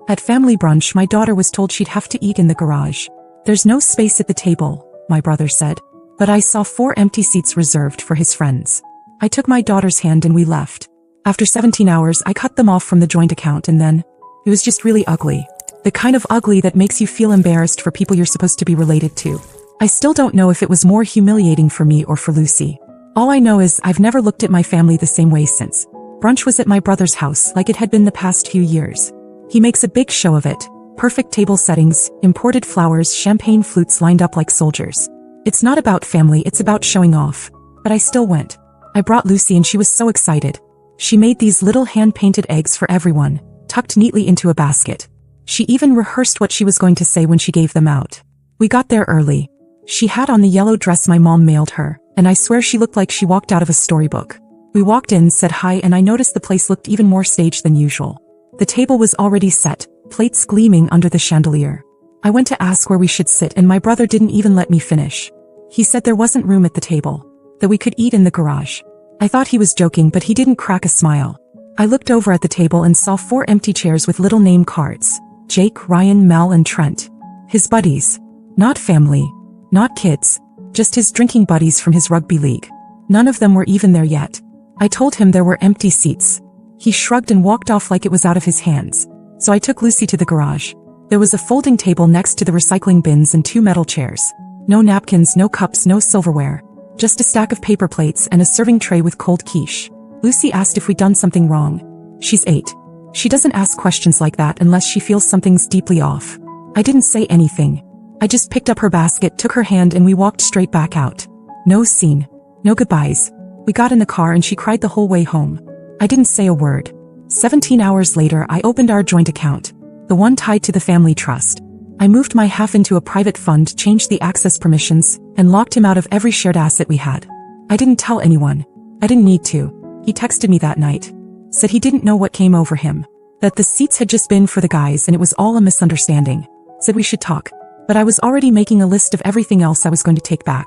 At family brunch, my daughter was told she'd have to eat in the garage. There's no space at the table, my brother said, but I saw 4 empty seats reserved for his friends. I took my daughter's hand and we left. After 17 hours, I cut them off from the joint account and then, it was just really ugly. The kind of ugly that makes you feel embarrassed for people you're supposed to be related to. I still don't know if it was more humiliating for me or for Lucy. All I know is I've never looked at my family the same way since. Brunch was at my brother's house like it had been the past few years. He makes a big show of it. Perfect table settings, imported flowers, champagne flutes lined up like soldiers. It's not about family, it's about showing off. But I still went. I brought Lucy and she was so excited. She made these little hand-painted eggs for everyone, tucked neatly into a basket. She even rehearsed what she was going to say when she gave them out. We got there early. She had on the yellow dress my mom mailed her, and I swear she looked like she walked out of a storybook. We walked in, said hi, and I noticed the place looked even more staged than usual. The table was already set, plates gleaming under the chandelier. I went to ask where we should sit and my brother didn't even let me finish. He said there wasn't room at the table, that we could eat in the garage. I thought he was joking, but he didn't crack a smile. I looked over at the table and saw 4 empty chairs with little name cards. Jake, Ryan, Mel, and Trent. His buddies. Not family. Not kids. Just his drinking buddies from his rugby league. None of them were even there yet. I told him there were empty seats. He shrugged and walked off like it was out of his hands. So I took Lucy to the garage. There was a folding table next to the recycling bins and 2 metal chairs. No napkins, no cups, no silverware. Just a stack of paper plates and a serving tray with cold quiche. Lucy asked if we'd done something wrong. She's 8. She doesn't ask questions like that unless she feels something's deeply off. I didn't say anything. I just picked up her basket, took her hand, and we walked straight back out. No scene. No goodbyes. We got in the car and she cried the whole way home. I didn't say a word. 17 hours later, I opened our joint account, the one tied to the family trust. I moved my half into a private fund, changed the access permissions, and locked him out of every shared asset we had. I didn't tell anyone. I didn't need to. He texted me that night. Said he didn't know what came over him. That the seats had just been for the guys and it was all a misunderstanding. Said we should talk. But I was already making a list of everything else I was going to take back.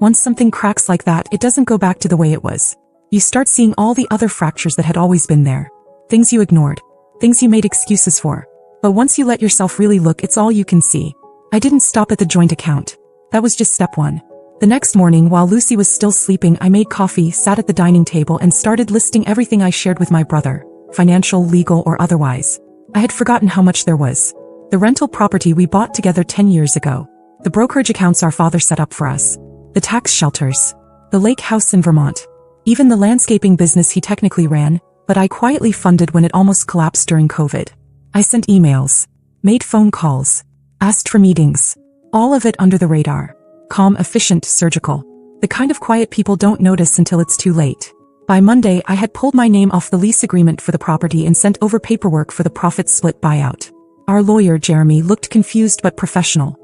Once something cracks like that, it doesn't go back to the way it was. You start seeing all the other fractures that had always been there. Things you ignored. Things you made excuses for. But once you let yourself really look, it's all you can see. I didn't stop at the joint account. That was just step 1. The next morning, while Lucy was still sleeping, I made coffee, sat at the dining table, and started listing everything I shared with my brother, financial, legal, or otherwise. I had forgotten how much there was. The rental property we bought together 10 years ago. The brokerage accounts our father set up for us. The tax shelters. The lake house in Vermont. Even the landscaping business he technically ran, but I quietly funded when it almost collapsed during COVID. I sent emails. Made phone calls. Asked for meetings. All of it under the radar. Calm, efficient, surgical. The kind of quiet people don't notice until it's too late. By Monday, I had pulled my name off the lease agreement for the property and sent over paperwork for the profit split buyout. Our lawyer, Jeremy, looked confused but professional.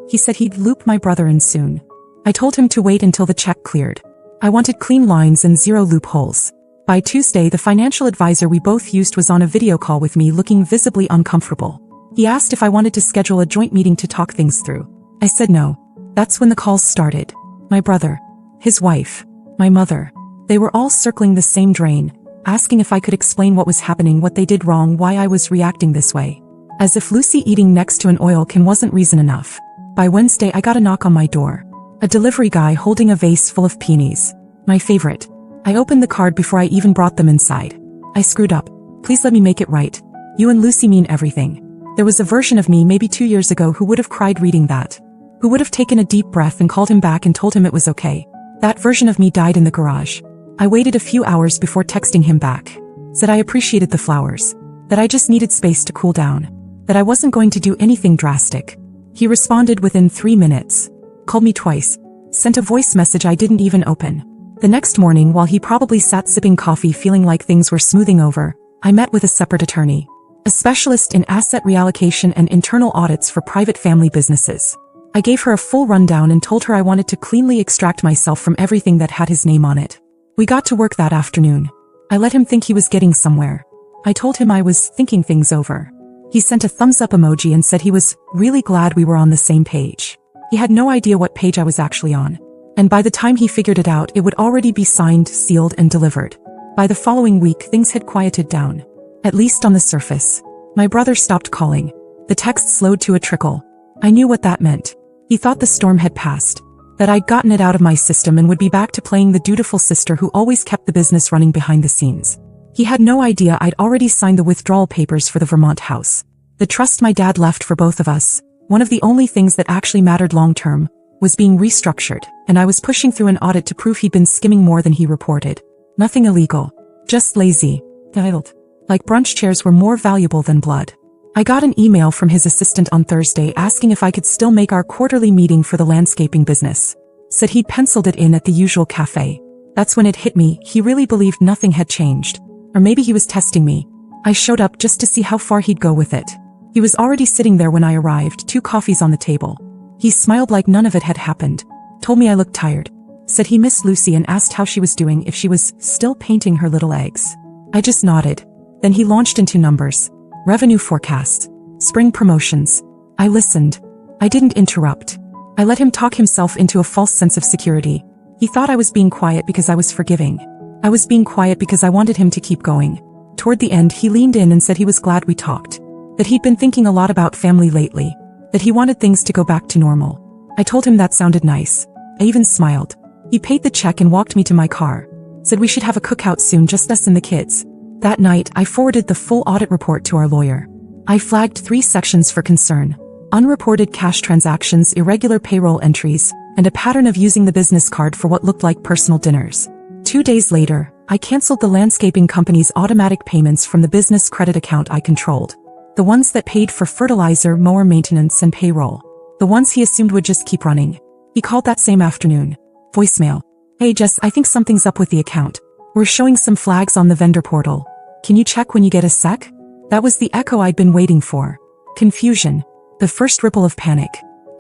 He said he'd loop my brother in soon. I told him to wait until the check cleared. I wanted clean lines and 0 loopholes. By Tuesday, the financial advisor we both used was on a video call with me, looking visibly uncomfortable. He asked if I wanted to schedule a joint meeting to talk things through. I said no. That's when the calls started. My brother, his wife, my mother. They were all circling the same drain, asking if I could explain what was happening, what they did wrong, why I was reacting this way. As if Lucy eating next to an oil can wasn't reason enough. By Wednesday, I got a knock on my door. A delivery guy holding a vase full of peonies. My favorite. I opened the card before I even brought them inside. I screwed up. Please let me make it right. You and Lucy mean everything. There was a version of me maybe 2 years ago who would have cried reading that. Who would have taken a deep breath and called him back and told him it was okay. That version of me died in the garage. I waited a few hours before texting him back. Said I appreciated the flowers. That I just needed space to cool down. That I wasn't going to do anything drastic. He responded within 3 minutes. Called me twice. Sent a voice message I didn't even open. The next morning, while he probably sat sipping coffee feeling like things were smoothing over, I met with a separate attorney. A specialist in asset reallocation and internal audits for private family businesses. I gave her a full rundown and told her I wanted to cleanly extract myself from everything that had his name on it. We got to work that afternoon. I let him think he was getting somewhere. I told him I was thinking things over. He sent a thumbs up emoji and said he was really glad we were on the same page. He had no idea what page I was actually on. And by the time he figured it out, it would already be signed, sealed, and delivered. By the following week, things had quieted down. At least on the surface. My brother stopped calling. The text slowed to a trickle. I knew what that meant. He thought the storm had passed, that I'd gotten it out of my system and would be back to playing the dutiful sister who always kept the business running behind the scenes. He had no idea I'd already signed the withdrawal papers for the Vermont house. The trust my dad left for both of us, one of the only things that actually mattered long-term, was being restructured, and I was pushing through an audit to prove he'd been skimming more than he reported. Nothing illegal. Just lazy. Dialed. Like brunch chairs were more valuable than blood. I got an email from his assistant on Thursday asking if I could still make our quarterly meeting for the landscaping business. Said he'd penciled it in at the usual cafe. That's when it hit me, he really believed nothing had changed. Or maybe he was testing me. I showed up just to see how far he'd go with it. He was already sitting there when I arrived, 2 coffees on the table. He smiled like none of it had happened. Told me I looked tired. Said he missed Lucy and asked how she was doing, if she was still painting her little eggs. I just nodded. Then he launched into numbers. Revenue forecasts. Spring promotions. I listened. I didn't interrupt. I let him talk himself into a false sense of security. He thought I was being quiet because I was forgiving. I was being quiet because I wanted him to keep going. Toward the end, he leaned in and said he was glad we talked. That he'd been thinking a lot about family lately. That he wanted things to go back to normal. I told him that sounded nice. I even smiled. He paid the check and walked me to my car. Said we should have a cookout soon, just us and the kids. That night, I forwarded the full audit report to our lawyer. I flagged 3 sections for concern: unreported cash transactions, irregular payroll entries, and a pattern of using the business card for what looked like personal dinners. 2 days later, I canceled the landscaping company's automatic payments from the business credit account I controlled. The ones that paid for fertilizer, mower maintenance, and payroll. The ones he assumed would just keep running. He called that same afternoon. Voicemail. Hey Jess, I think something's up with the account. We're showing some flags on the vendor portal. Can you check when you get a sec? That was the echo I'd been waiting for. Confusion. The first ripple of panic.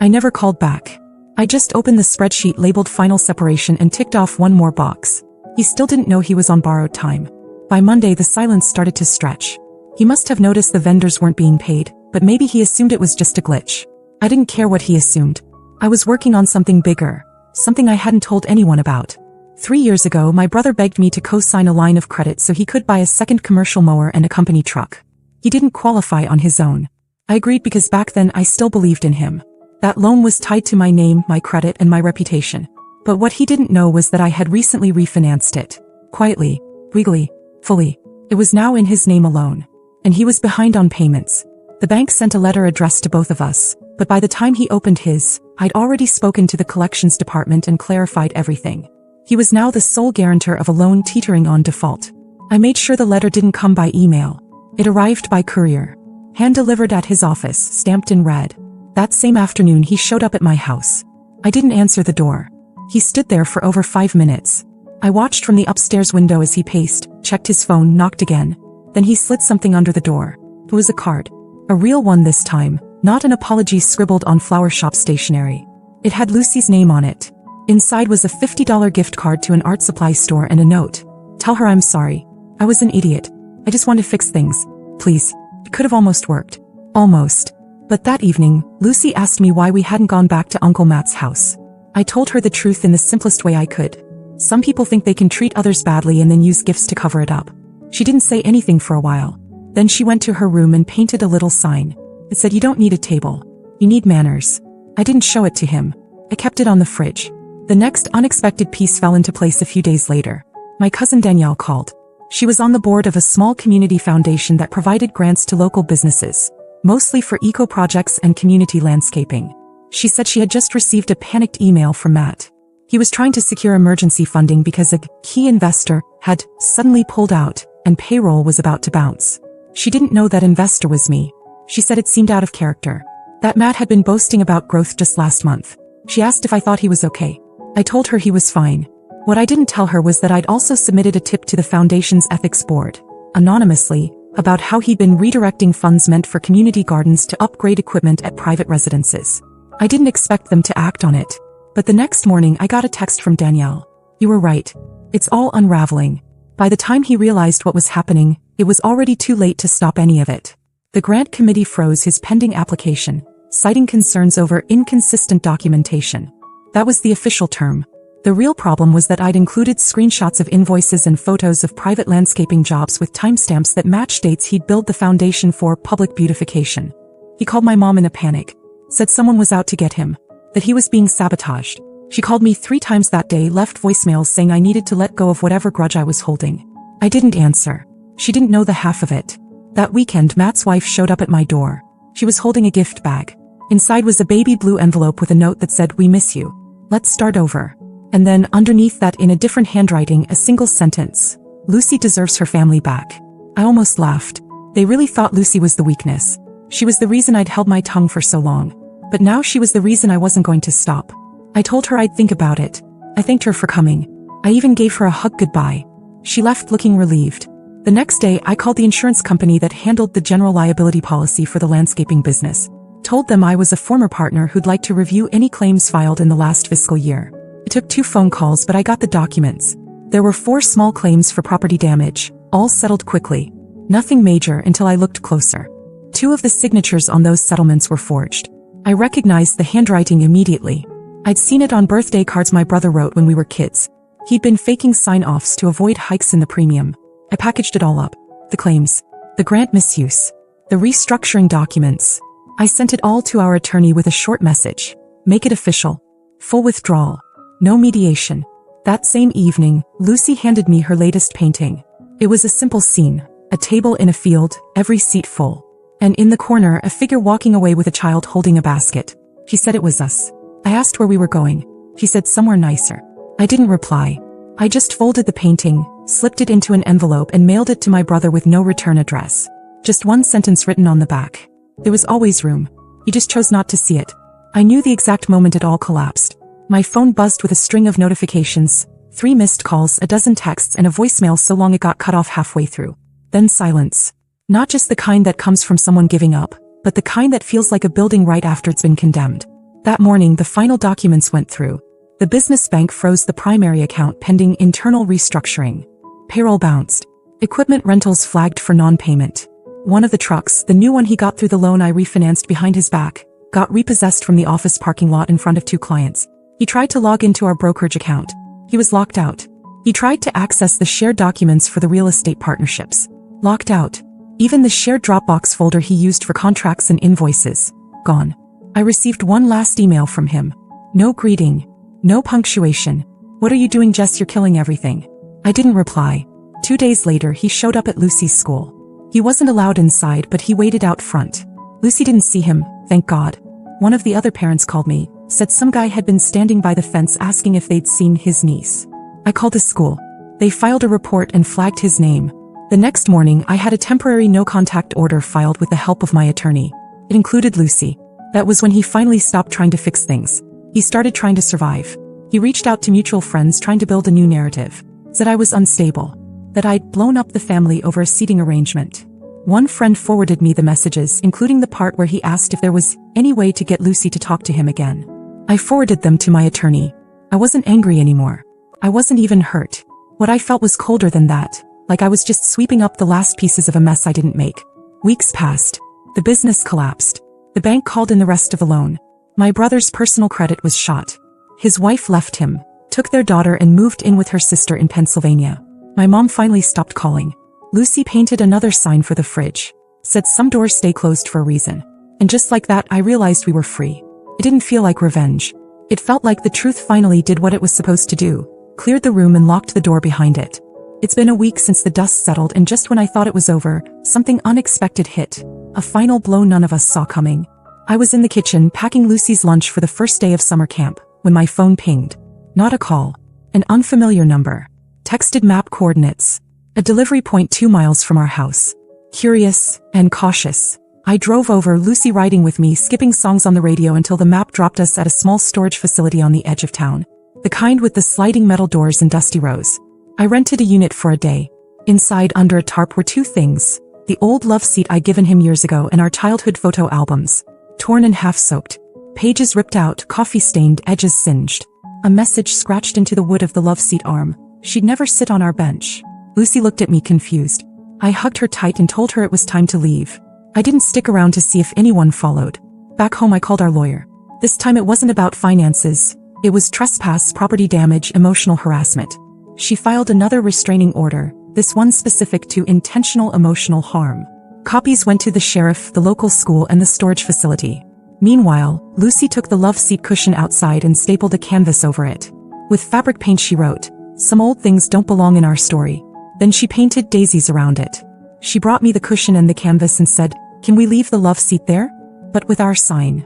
I never called back. I just opened the spreadsheet labeled final separation and ticked off one more box. He still didn't know he was on borrowed time. By Monday, the silence started to stretch. He must have noticed the vendors weren't being paid, but maybe he assumed it was just a glitch. I didn't care what he assumed. I was working on something bigger, something I hadn't told anyone about. 3 years ago, my brother begged me to co-sign a line of credit so he could buy a second commercial mower and a company truck. He didn't qualify on his own. I agreed because back then I still believed in him. That loan was tied to my name, my credit, and my reputation. But what he didn't know was that I had recently refinanced it. Quietly, legally, fully. It was now in his name alone. And he was behind on payments. The bank sent a letter addressed to both of us, but by the time he opened his, I'd already spoken to the collections department and clarified everything. He was now the sole guarantor of a loan teetering on default. I made sure the letter didn't come by email. It arrived by courier. Hand-delivered at his office, stamped in red. That same afternoon he showed up at my house. I didn't answer the door. He stood there for over 5 minutes. I watched from the upstairs window as he paced, checked his phone, knocked again. Then he slid something under the door. It was a card. A real one this time, not an apology scribbled on flower shop stationery. It had Lucy's name on it. Inside was a $50 gift card to an art supply store and a note. Tell her I'm sorry. I was an idiot. I just want to fix things. Please. It could have almost worked. Almost. But that evening, Lucy asked me why we hadn't gone back to Uncle Matt's house. I told her the truth in the simplest way I could. Some people think they can treat others badly and then use gifts to cover it up. She didn't say anything for a while. Then she went to her room and painted a little sign. It said, "You don't need a table. You need manners." I didn't show it to him. I kept it on the fridge. The next unexpected piece fell into place a few days later. My cousin Danielle called. She was on the board of a small community foundation that provided grants to local businesses, mostly for eco projects and community landscaping. She said she had just received a panicked email from Matt. He was trying to secure emergency funding because a key investor had suddenly pulled out and payroll was about to bounce. She didn't know that investor was me. She said it seemed out of character. That Matt had been boasting about growth just last month. She asked if I thought he was okay. I told her he was fine. What I didn't tell her was that I'd also submitted a tip to the foundation's ethics board, anonymously, about how he'd been redirecting funds meant for community gardens to upgrade equipment at private residences. I didn't expect them to act on it. But the next morning I got a text from Danielle. "You were right. It's all unraveling." By the time he realized what was happening, it was already too late to stop any of it. The grant committee froze his pending application, citing concerns over inconsistent documentation. That was the official term. The real problem was that I'd included screenshots of invoices and photos of private landscaping jobs with timestamps that matched dates he'd billed the foundation for public beautification. He called my mom in a panic, said someone was out to get him, that he was being sabotaged. She called me 3 times that day, left voicemails saying I needed to let go of whatever grudge I was holding. I didn't answer. She didn't know the half of it. That weekend, Matt's wife showed up at my door. She was holding a gift bag. Inside was a baby blue envelope with a note that said, "We miss you. Let's start over." And then, underneath that, in a different handwriting, a single sentence: "Lucy deserves her family back." I almost laughed. They really thought Lucy was the weakness. She was the reason I'd held my tongue for so long. But now she was the reason I wasn't going to stop. I told her I'd think about it. I thanked her for coming. I even gave her a hug goodbye. She left looking relieved. The next day, I called the insurance company that handled the general liability policy for the landscaping business. Told them I was a former partner who'd like to review any claims filed in the last fiscal year. It took 2 phone calls, but I got the documents. There were 4 small claims for property damage, all settled quickly. Nothing major until I looked closer. 2 of the signatures on those settlements were forged. I recognized the handwriting immediately. I'd seen it on birthday cards my brother wrote when we were kids. He'd been faking sign-offs to avoid hikes in the premium. I packaged it all up. The claims, the grant misuse, the restructuring documents. I sent it all to our attorney with a short message. Make it official. Full withdrawal. No mediation. That same evening, Lucy handed me her latest painting. It was a simple scene. A table in a field, every seat full. And in the corner, a figure walking away with a child holding a basket. She said it was us. I asked where we were going. She said somewhere nicer. I didn't reply. I just folded the painting, slipped it into an envelope and mailed it to my brother with no return address. Just one sentence written on the back. There was always room. He just chose not to see it. I knew the exact moment it all collapsed. My phone buzzed with a string of notifications, 3 missed calls, a dozen texts, and a voicemail so long it got cut off halfway through. Then silence. Not just the kind that comes from someone giving up, but the kind that feels like a building right after it's been condemned. That morning, the final documents went through. The business bank froze the primary account pending internal restructuring. Payroll bounced. Equipment rentals flagged for non-payment. One of the trucks, the new one he got through the loan I refinanced behind his back, got repossessed from the office parking lot in front of 2 clients. He tried to log into our brokerage account. He was locked out. He tried to access the shared documents for the real estate partnerships. Locked out. Even the shared Dropbox folder he used for contracts and invoices. Gone. I received one last email from him. No greeting. No punctuation. "What are you doing, Jess? You're killing everything." I didn't reply. 2 days later, he showed up at Lucy's school. He wasn't allowed inside, but he waited out front. Lucy didn't see him, thank God. One of the other parents called me, said some guy had been standing by the fence asking if they'd seen his niece. I called the school. They filed a report and flagged his name. The next morning, I had a temporary no-contact order filed with the help of my attorney. It included Lucy. That was when he finally stopped trying to fix things. He started trying to survive. He reached out to mutual friends trying to build a new narrative. Said I was unstable. That I'd blown up the family over a seating arrangement. One friend forwarded me the messages, including the part where he asked if there was any way to get Lucy to talk to him again. I forwarded them to my attorney. I wasn't angry anymore. I wasn't even hurt. What I felt was colder than that, like I was just sweeping up the last pieces of a mess I didn't make. Weeks passed. The business collapsed. The bank called in the rest of the loan. My brother's personal credit was shot. His wife left him, took their daughter and moved in with her sister in Pennsylvania. My mom finally stopped calling. Lucy painted another sign for the fridge. Said some doors stay closed for a reason. And just like that, I realized we were free. It didn't feel like revenge. It felt like the truth finally did what it was supposed to do. Cleared the room and locked the door behind it. It's been a week since the dust settled, and just when I thought it was over, something unexpected hit. A final blow none of us saw coming. I was in the kitchen packing Lucy's lunch for the first day of summer camp, when my phone pinged. Not a call. An unfamiliar number. Texted map coordinates. A delivery point 2 miles from our house. Curious and cautious, I drove over, Lucy riding with me, skipping songs on the radio until the map dropped us at a small storage facility on the edge of town. The kind with the sliding metal doors and dusty rows. I rented a unit for a day. Inside, under a tarp, were 2 things. The old love seat I'd given him years ago and our childhood photo albums. Torn and half-soaked. Pages ripped out, coffee-stained, edges singed. A message scratched into the wood of the love seat arm. She'd never sit on our bench. Lucy looked at me confused. I hugged her tight and told her it was time to leave. I didn't stick around to see if anyone followed. Back home I called our lawyer. This time it wasn't about finances. It was trespass, property damage, emotional harassment. She filed another restraining order, this one specific to intentional emotional harm. Copies went to the sheriff, the local school, and the storage facility. Meanwhile, Lucy took the love seat cushion outside and stapled a canvas over it. With fabric paint she wrote, "Some old things don't belong in our story." Then she painted daisies around it. She brought me the cushion and the canvas and said, "Can we leave the love seat there? But with our sign."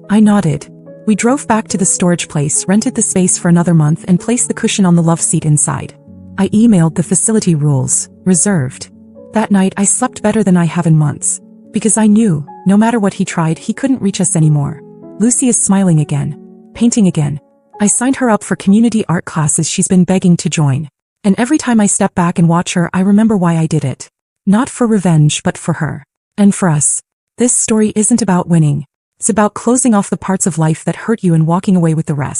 I nodded. We drove back to the storage place, rented the space for another month, and placed the cushion on the love seat inside. I emailed the facility rules, reserved. That night I slept better than I have in months. Because I knew, no matter what he tried, he couldn't reach us anymore. Lucy is smiling again. Painting again. I signed her up for community art classes she's been begging to join. And every time I step back and watch her, I remember why I did it. Not for revenge, but for her. And for us. This story isn't about winning. It's about closing off the parts of life that hurt you and walking away with the rest.